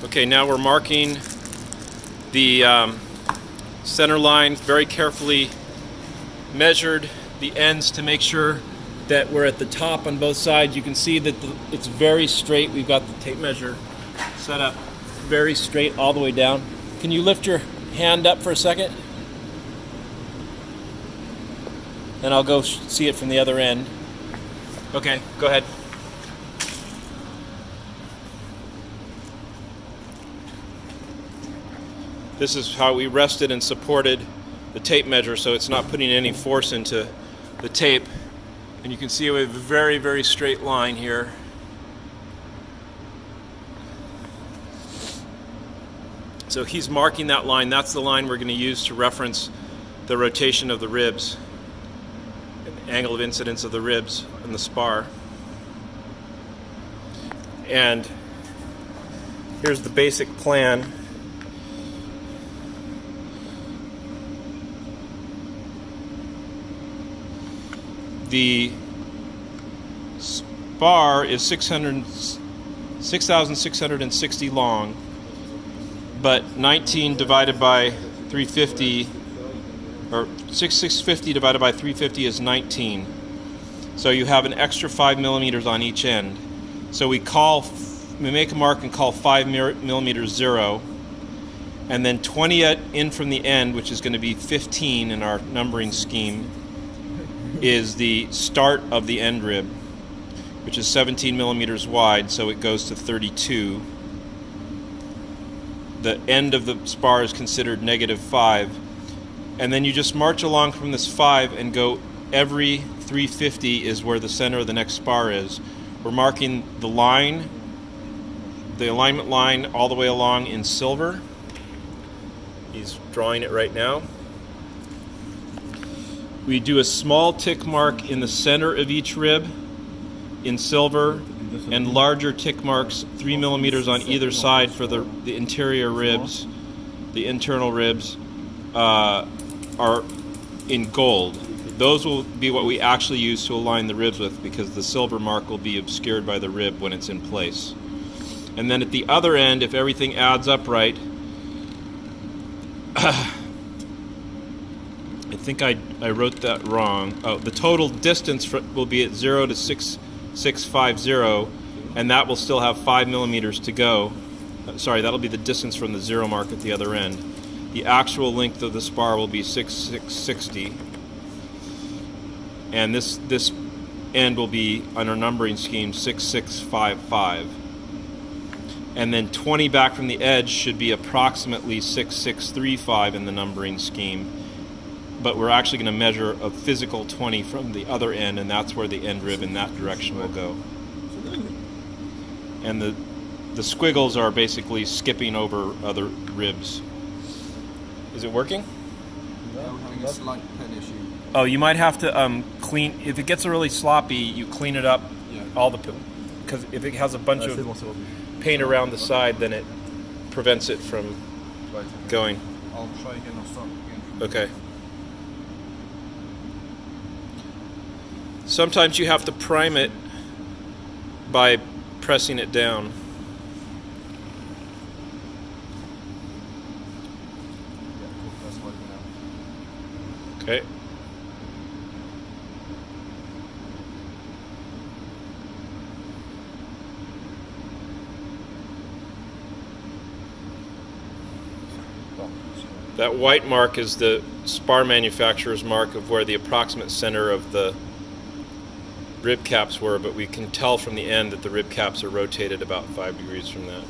Okay, now we're marking the center line, very carefully measured the ends to make sure that we're at the top on both sides. You can see that it's very straight. We've got the tape measure set up very straight all the way down. Can you lift your hand up for a second? And I'll go see it from the other end. Okay, go ahead. This is how we rested and supported the tape measure so it's not putting any force into the tape. And you can see we have a very, very straight line here. So he's marking that line. That's the line we're going to use to reference the rotation of the ribs, the angle of incidence of the ribs and the spar. And here's the basic plan. The spar is 6,660 long, but 19 divided by 350, or 650 divided by 350 is 19. So you have an extra 5 millimeters on each end. So we make a mark and call 5 millimeters 0, and then 20 in from the end, which is going to be 15 in our numbering scheme, is the start of the end rib, which is 17 millimeters wide, so it goes to 32. The end of the spar is considered -5, and then you just march along from this 5 and go every 350 is where the center of the next spar is. We're marking the line, the alignment line, all the way along in silver. He's drawing it right now. We do a small tick mark in the center of each rib in silver, and larger tick marks 3 millimeters on either side for the interior ribs. The internal ribs are in gold. Those will be what we actually use to align the ribs with, because the silver mark will be obscured by the rib when it's in place. And then at the other end, if everything adds up right, I think I wrote that wrong. Oh, the total distance will be at 0 to 6,650, and that will still have 5 millimeters to go. Sorry, that'll be the distance from the 0 mark at the other end. The actual length of the spar will be 6,660, and this end will be, on our numbering scheme, 6,655. And then 20 back from the edge should be approximately 6,635 in the numbering scheme. But we're actually going to measure a physical 20 from the other end, and that's where the end rib in that direction will go. And the squiggles are basically skipping over other ribs. Is it working? No, I'm having a slight pen issue. Oh, you might have to clean. If it gets really sloppy, you clean it up. Yeah. Because if it has a bunch of paint around the side, then it prevents it from going. I'll try again. I'll start again. Okay. Sometimes you have to prime it by pressing it down. Okay. That white mark is the spar manufacturer's mark of where the approximate center of the rib caps were, but we can tell from the end that the rib caps are rotated about 5 degrees from that.